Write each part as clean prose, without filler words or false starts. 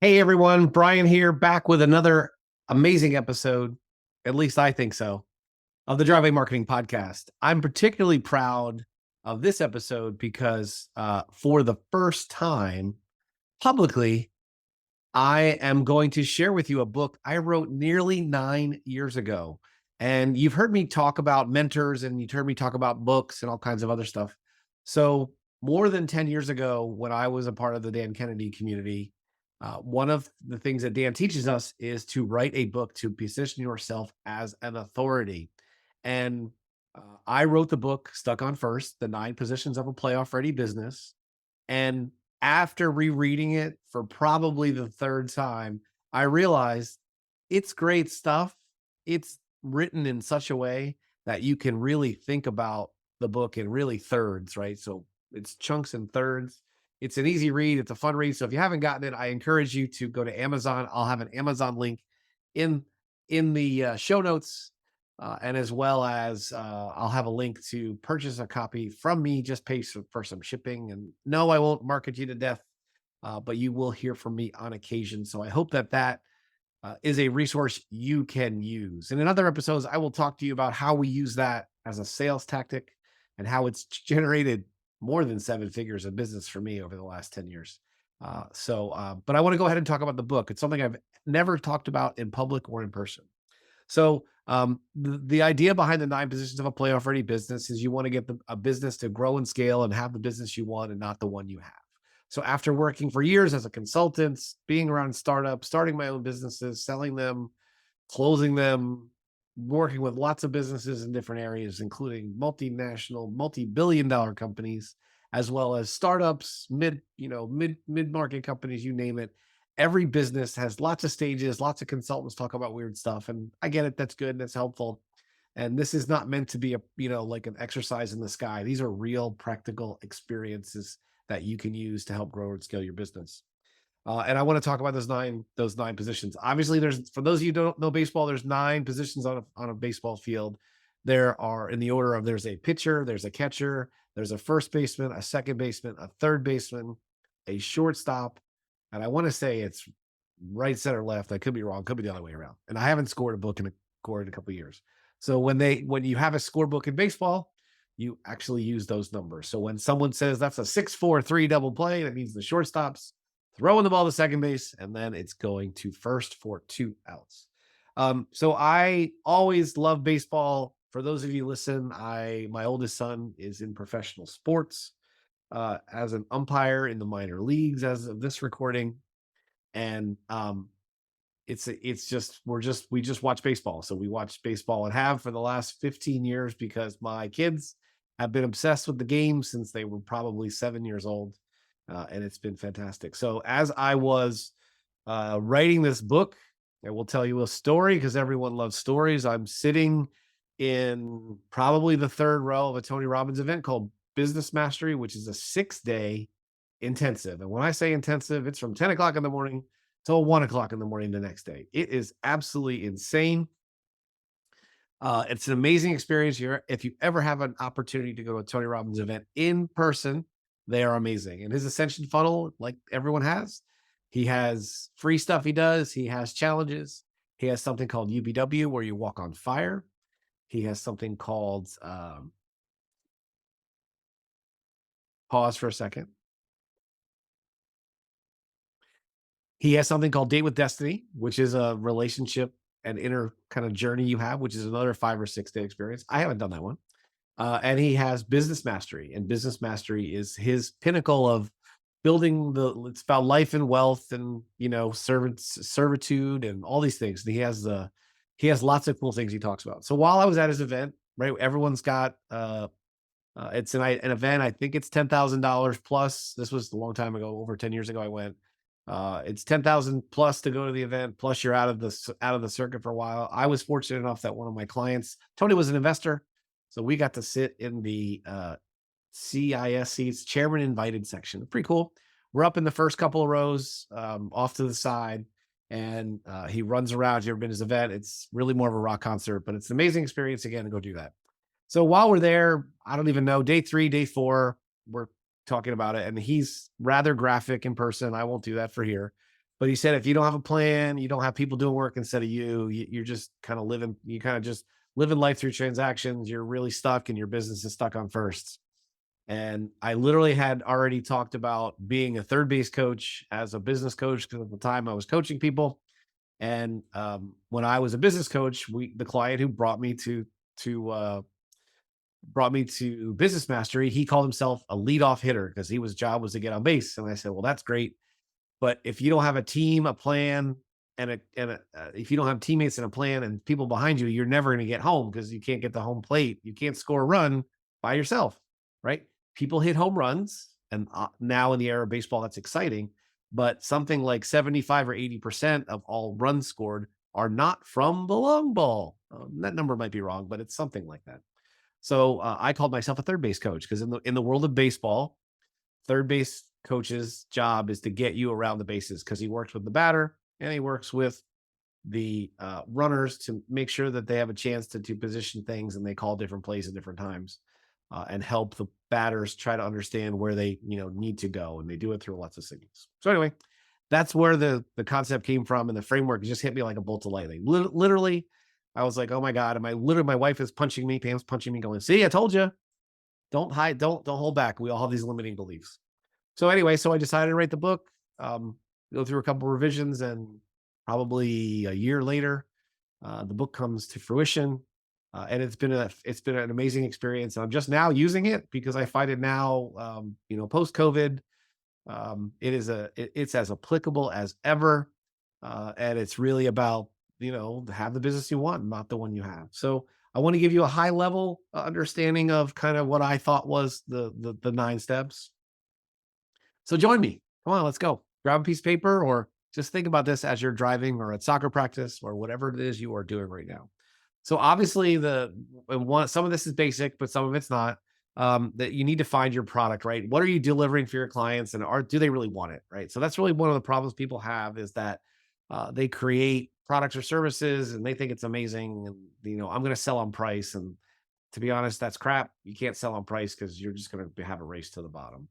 Hey everyone, Brian here, back with another amazing episode. At least I think so, of the Driveway Marketing Podcast. I'm particularly proud of this episode because for the first time publicly, I am going to share with you a book I wrote nearly 9 years ago. And you've heard me talk about mentors and you've heard me talk about books and all kinds of other stuff. So, more than 10 years ago, when I was a part of the Dan Kennedy community, one of the things that Dan teaches us is to write a book to position yourself as an authority. And I wrote the book Stuck on First, the 9 positions of a playoff ready business. And after rereading it for probably the third time, I realized it's great stuff. It's written in such a way that you can really think about the book in really thirds, right? So it's chunks and thirds. It's an easy read. It's a fun read. So if you haven't gotten it, I encourage you to go to Amazon. I'll have an Amazon link in the show notes, and as well as I'll have a link to purchase a copy from me. Just pay for some shipping. And no, I won't market you to death, but you will hear from me on occasion. So I hope that is a resource you can use. And in other episodes, I will talk to you about how we use that as a sales tactic and how it's generated more than 7 figures of business for me over the last 10 years. But I want to go ahead and talk about the book. It's something I've never talked about in public or in person. So the idea behind the 9 positions of a playoff ready business is you want to get a business to grow and scale and have the business you want and not the one you have. So after working for years as a consultant, being around startups, starting my own businesses, selling them, closing them, working with lots of businesses in different areas, including multinational, multi-billion dollar companies, as well as startups, mid-market companies, you name it. Every business has lots of stages, lots of consultants talk about weird stuff. And I get it. That's good. And that's helpful. And this is not meant to be like an exercise in the sky. These are real practical experiences that you can use to help grow and scale your business. And I want to talk about those nine positions. Obviously, there's, for those of you who don't know baseball, there's 9 positions on a baseball field. There are, in the order of, there's a pitcher, there's a catcher, there's a first baseman, a second baseman, a third baseman, a shortstop, and I want to say it's right, center, left. I could be wrong, could be the other way around. And I haven't scored a book in a couple of years. So when you have a scorebook in baseball, you actually use those numbers. So when someone says that's a 6-4-3 double play, that means the shortstop's throwing the ball to second base, and then it's going to first for 2 outs. So I always love baseball. For those of you listen, my oldest son is in professional sports as an umpire in the minor leagues as of this recording, and we just watch baseball. So we watch baseball and have for the last 15 years because my kids have been obsessed with the game since they were probably 7 years old. And it's been fantastic. So as I was writing this book, I will tell you a story because everyone loves stories. I'm sitting in probably the third row of a Tony Robbins event called Business Mastery, which is a 6-day intensive. And when I say intensive, it's from 10 o'clock in the morning till 1 o'clock in the morning the next day. It is absolutely insane. It's an amazing experience. If you ever have an opportunity to go to a Tony Robbins event in person, they are amazing. And his ascension funnel, like everyone has, he has free stuff he does. He has challenges. He has something called UBW where you walk on fire. He has something called, pause for a second. He has something called Date with Destiny, which is a relationship and inner kind of journey you have, which is another 5 or 6 day experience. I haven't done that one. And he has Business Mastery, and Business Mastery is his pinnacle of building it's about life and wealth and, servitude and all these things. And he has lots of cool things he talks about. So while I was at his event, right, everyone's got, it's an event. I think it's $10,000 plus. This was a long time ago, over 10 years ago. I went. It's 10,000 plus to go to the event. Plus, you're out of the circuit for a while. I was fortunate enough that one of my clients, Tony, was an investor, so we got to sit in the CIS seats, chairman invited section. Pretty cool. We're up in the first couple of rows, off to the side, and he runs around. You ever been to his event? It's really more of a rock concert, but it's an amazing experience again to go do that. So while we're there, I don't even know, day 3, day 4, we're talking about it, and he's rather graphic in person. I won't do that for here. But he said, if you don't have a plan, you don't have people doing work instead of you're just kind of living, you kind of just living life through transactions. You're really stuck and your business is stuck on firsts. And I literally had already talked about being a third base coach as a business coach because at the time I was coaching people. And when I was a business coach, the client who to brought me to Business Mastery, he called himself a leadoff hitter because his job was to get on base. And I said, well, that's great. But if you don't have a team, a plan, if you don't have teammates and a plan and people behind you, you're never going to get home because you can't get the home plate. You can't score a run by yourself, right? People hit home runs, and now in the era of baseball, that's exciting. But something like 75 or 80% of all runs scored are not from the long ball. That number might be wrong, but it's something like that. So I called myself a third base coach because in the world of baseball, third base coach's job is to get you around the bases because he works with the batter and he works with the runners to make sure that they have a chance to position things, and they call different plays at different times and help the batters try to understand where they need to go, and they do it through lots of signals. So anyway, that's where the concept came from, and the framework just hit me like a bolt of lightning. Literally, I was like, oh my God. My wife is punching me, Pam's punching me, going, see, I told you, don't hide, don't hold back. We all have these limiting beliefs. So anyway, so I decided to write the book, go through a couple revisions, and probably a year later, the book comes to fruition. And it's been an amazing experience. I'm just now using it because I find it now, post COVID, it's as applicable as ever. And it's really about, have the business you want, not the one you have. So I want to give you a high level understanding of kind of what I thought was the 9 steps. So join me. Come on, let's go. Grab a piece of paper, or just think about this as you're driving or at soccer practice or whatever it is you are doing right now. So obviously some of this is basic, but some of it's not. That you need to find your product, right? What are you delivering for your clients, and do they really want it, right? So that's really one of the problems people have, is that they create products or services and they think it's amazing, and I'm going to sell on price. And to be honest, that's crap. You can't sell on price because you're just going to have a race to the bottom.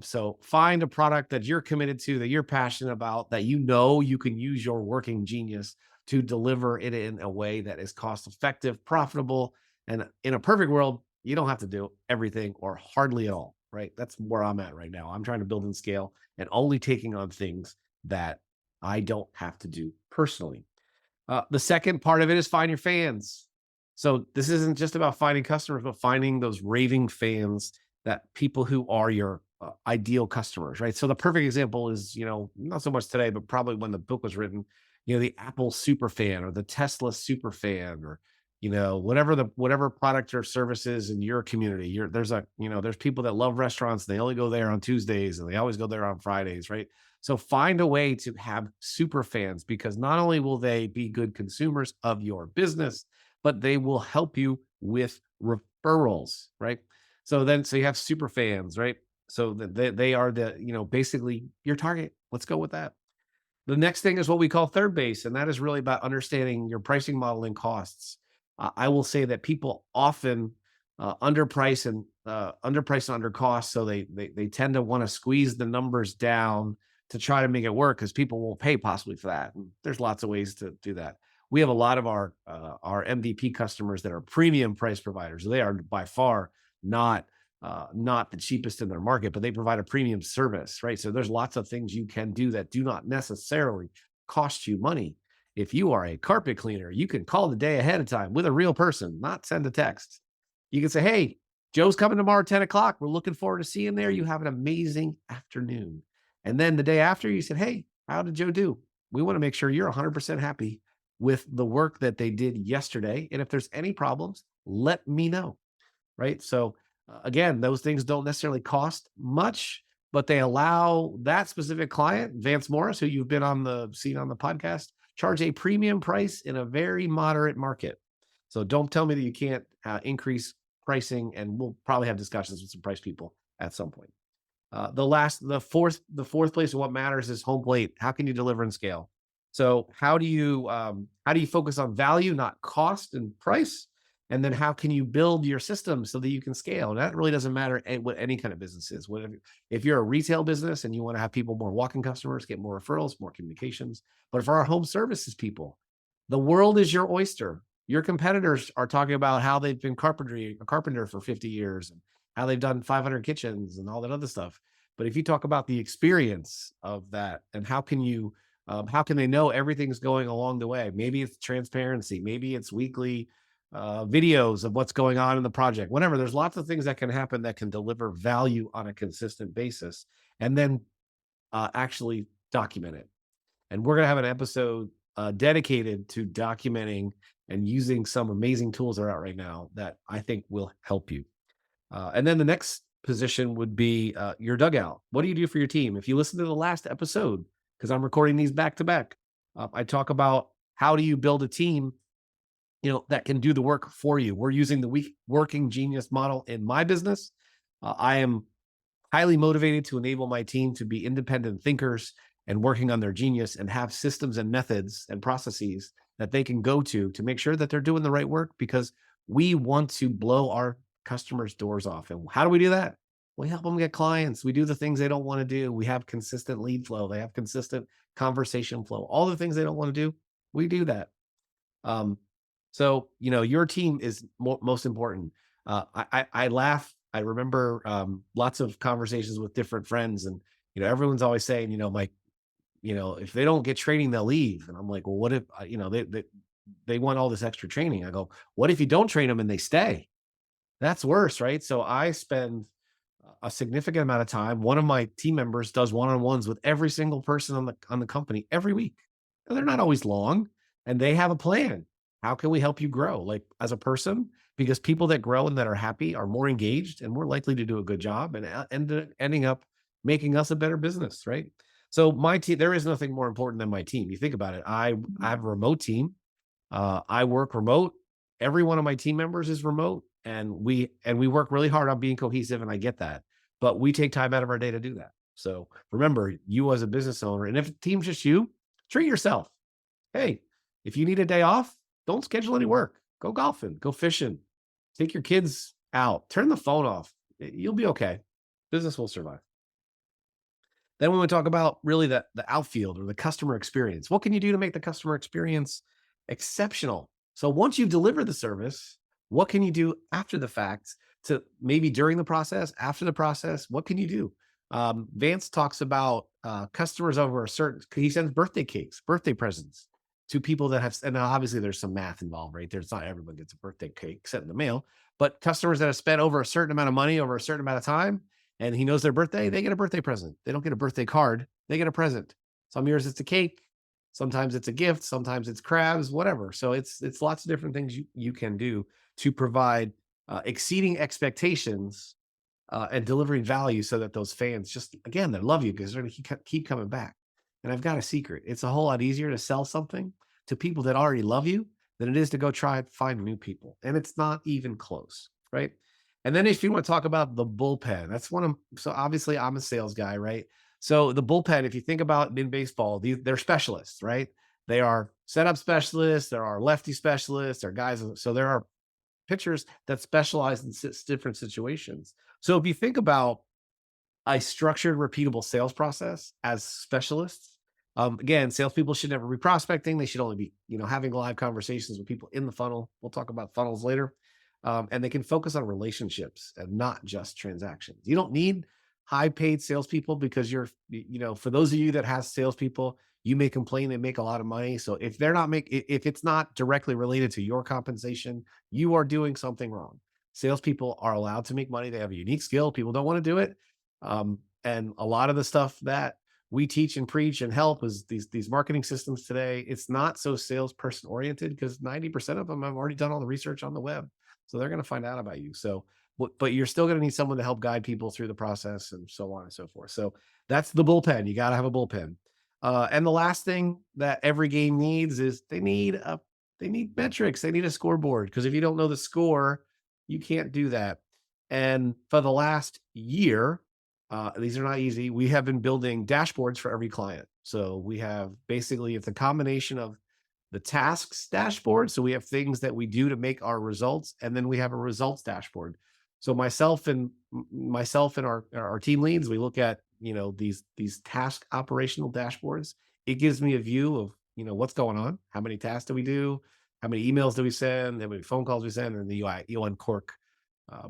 So find a product that you're committed to, that you're passionate about, that you can use your working genius to deliver it in a way that is cost effective, profitable. And in a perfect world, you don't have to do everything or hardly at all, right? That's where I'm at right now. I'm trying to build and scale and only taking on things that I don't have to do personally. The second part of it is find your fans. So this isn't just about finding customers, but finding those raving fans, that people who are your ideal customers, right? So the perfect example is, not so much today, but probably when the book was written, the Apple super fan or the Tesla super fan, or, whatever product or services in your community. There's people that love restaurants. And they only go there on Tuesdays and they always go there on Fridays, right? So find a way to have super fans, because not only will they be good consumers of your business, but they will help you with referrals, right? So you have super fans, right? So they are basically your target. Let's go with that. The next thing is what we call third base, and that is really about understanding your pricing model and costs. I will say that people often underprice and undercost, so they tend to want to squeeze the numbers down to try to make it work, because people won't pay possibly for that. And there's lots of ways to do that. We have a lot of our MVP customers that are premium price providers. They are by far not the cheapest in their market, but they provide a premium service, right? So there's lots of things you can do that do not necessarily cost you money. If you are a carpet cleaner, you can call the day ahead of time with a real person, not send a text. You can say, hey, Joe's coming tomorrow at 10 o'clock. We're looking forward to seeing there. You have an amazing afternoon. And then the day after, you said, hey, how did Joe do? We want to make sure you're 100% happy with the work that they did yesterday. And if there's any problems, let me know, right? So again, those things don't necessarily cost much, but they allow that specific client, Vance Morris, who you've seen on the podcast, charge a premium price in a very moderate market. So don't tell me that you can't increase pricing, and we'll probably have discussions with some price people at some point. The fourth place of what matters is home plate. How can you deliver and scale? So how do you focus on value, not cost and price? And then how can you build your system so that you can scale? And that really doesn't matter what any kind of business is. If you're a retail business and you want to have people more walk-in customers, get more referrals, more communications. But for our home services people, the world is your oyster. Your competitors are talking about how they've been a carpenter for 50 years and how they've done 500 kitchens and all that other stuff. But if you talk about the experience of that and how can they know everything's going along the way? Maybe it's transparency, maybe it's weekly videos of what's going on in the project, whatever. There's lots of things that can happen that can deliver value on a consistent basis, and then actually document it. And we're going to have an episode dedicated to documenting and using some amazing tools that are out right now that I think will help you. And then the next position would be your dugout. What do you do for your team? If you listen to the last episode, because I'm recording these back to back, I talk about how do you build a team, that can do the work for you. We're using the working genius model in my business. I am highly motivated to enable my team to be independent thinkers and working on their genius and have systems and methods and processes that they can go to make sure that they're doing the right work, because we want to blow our customers' doors off. And how do we do that? We help them get clients. We do the things they don't want to do. We have consistent lead flow. They have consistent conversation flow. All the things they don't want to do, we do that. So, your team is most important. I laugh. I remember lots of conversations with different friends, and everyone's always saying, Mike, if they don't get training, they'll leave. And I'm like, well, what if they want all this extra training? I go, what if you don't train them and they stay? That's worse, right? So I spend a significant amount of time. One of my team members does one-on-ones with every single person on the company every week. And they're not always long, and they have a plan. How can we help you grow, like as a person? Because people that grow and that are happy are more engaged and more likely to do a good job and ending up making us a better business, right? So my team, there is nothing more important than my team. You think about it. I have a remote team. I work remote. Every one of my team members is remote, and we work really hard on being cohesive. And I get that, but we take time out of our day to do that. So remember, you as a business owner, and if the team's just you, treat yourself. Hey, if you need a day off, don't schedule any work. Go golfing, go fishing, take your kids out, turn the phone off. You'll be okay. Business will survive. Then we want to talk about really the outfield or the customer experience. What can you do to make the customer experience exceptional? So once you've delivered the service, what can you do after the fact, to maybe during the process, after the process? What can you do? Vance talks about customers over a certain, he sends birthday cakes, birthday presents to people that have, and obviously there's some math involved, right? There's not everyone gets a birthday cake sent in the mail, but customers that have spent over a certain amount of money over a certain amount of time, and he knows their birthday, they get a birthday present. They don't get a birthday card, they get a present. Some years it's a cake, sometimes it's a gift, sometimes it's crabs, whatever. So it's lots of different things you can do to provide exceeding expectations and delivering value, so that those fans just, again, they love you because they're going to keep coming back. And I've got a secret. It's a whole lot easier to sell something to people that already love you than it is to go try and find new people. And it's not even close, right? And then if you want to talk about the bullpen, that's so obviously I'm a sales guy, right? So the bullpen, if you think about in baseball, they're specialists, right? They are setup specialists, there are lefty specialists, there are guys. So there are pitchers that specialize in different situations. So if you think about a structured, repeatable sales process as specialists, again, salespeople should never be prospecting. They should only be, having live conversations with people in the funnel. We'll talk about funnels later. And they can focus on relationships and not just transactions. You don't need high paid salespeople, because for those of you that has salespeople, you may complain they make a lot of money. So if if it's not directly related to your compensation, you are doing something wrong. Salespeople are allowed to make money. They have a unique skill. People don't want to do it. And a lot of the stuff that we teach and preach and help is these marketing systems today. It's not so salesperson oriented, because 90% of them have already done all the research on the web. So they're going to find out about you. So, but you're still going to need someone to help guide people through the process and so on and so forth. So that's the bullpen. You got to have a bullpen. And the last thing that every game needs is they need metrics. They need a scoreboard, because if you don't know the score, you can't do that. And for the last year, these are not easy. We have been building dashboards for every client. So we have basically, it's a combination of the tasks dashboard. So we have things that we do to make our results, and then we have a results dashboard. So myself and our team leads, we look at these task operational dashboards. It gives me a view of what's going on, how many tasks do we do, how many emails do we send, how many phone calls we send, and the UI you uncork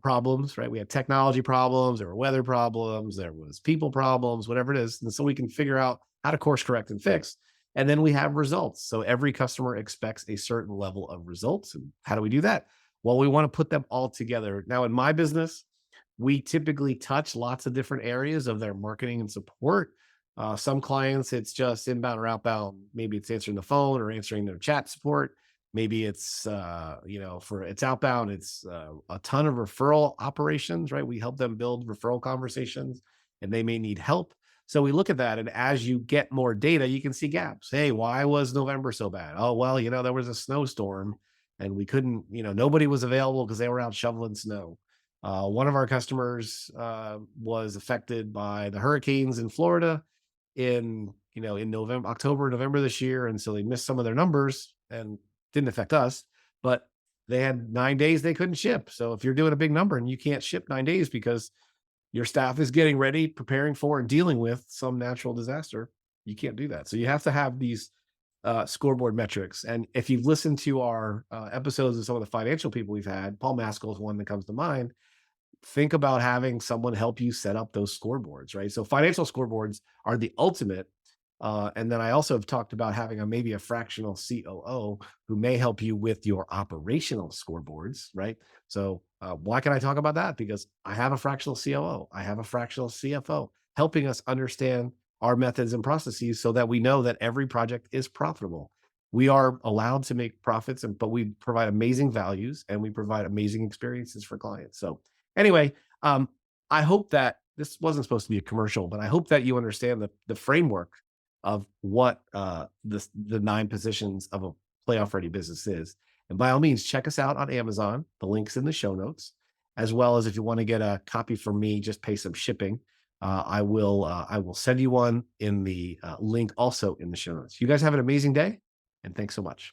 problems, right? We had technology problems, there were weather problems, there was people problems, whatever it is. And so we can figure out how to course correct and fix. And then we have results. So every customer expects a certain level of results. And how do we do that? Well, we want to put them all together. Now, in my business, we typically touch lots of different areas of their marketing and support. Some clients, it's just inbound or outbound. Maybe it's answering the phone or answering their chat support. Maybe it's for it's outbound, it's a ton of referral operations, right? We help them build referral conversations, and they may need help. So we look at that, and as you get more data, you can see gaps. Hey, why was November so bad? Oh, well, there was a snowstorm, and we couldn't, nobody was available because they were out shoveling snow. One of our customers was affected by the hurricanes in Florida in November, October, November this year, and so they missed some of their numbers and didn't affect us, but they had 9 days they couldn't ship. So if you're doing a big number and you can't ship 9 days because your staff is getting ready, preparing for, and dealing with some natural disaster, you can't do that. So you have to have these scoreboard metrics. And if you've listened to our episodes of some of the financial people we've had, Paul Maskell is one that comes to mind. Think about having someone help you set up those scoreboards, right? So financial scoreboards are the ultimate. And then I also have talked about having maybe a fractional COO who may help you with your operational scoreboards, right? So why can I talk about that? Because I have a fractional COO, I have a fractional CFO helping us understand our methods and processes so that we know that every project is profitable. We are allowed to make profits, but we provide amazing values and we provide amazing experiences for clients. So anyway, I hope that this wasn't supposed to be a commercial, but I hope that you understand the framework of what the 9 positions of a playoff ready business is. And by all means, check us out on Amazon. The link's in the show notes, as well as if you want to get a copy from me, just pay some shipping. I will send you one in the link also in the show notes. You guys have an amazing day, and thanks so much.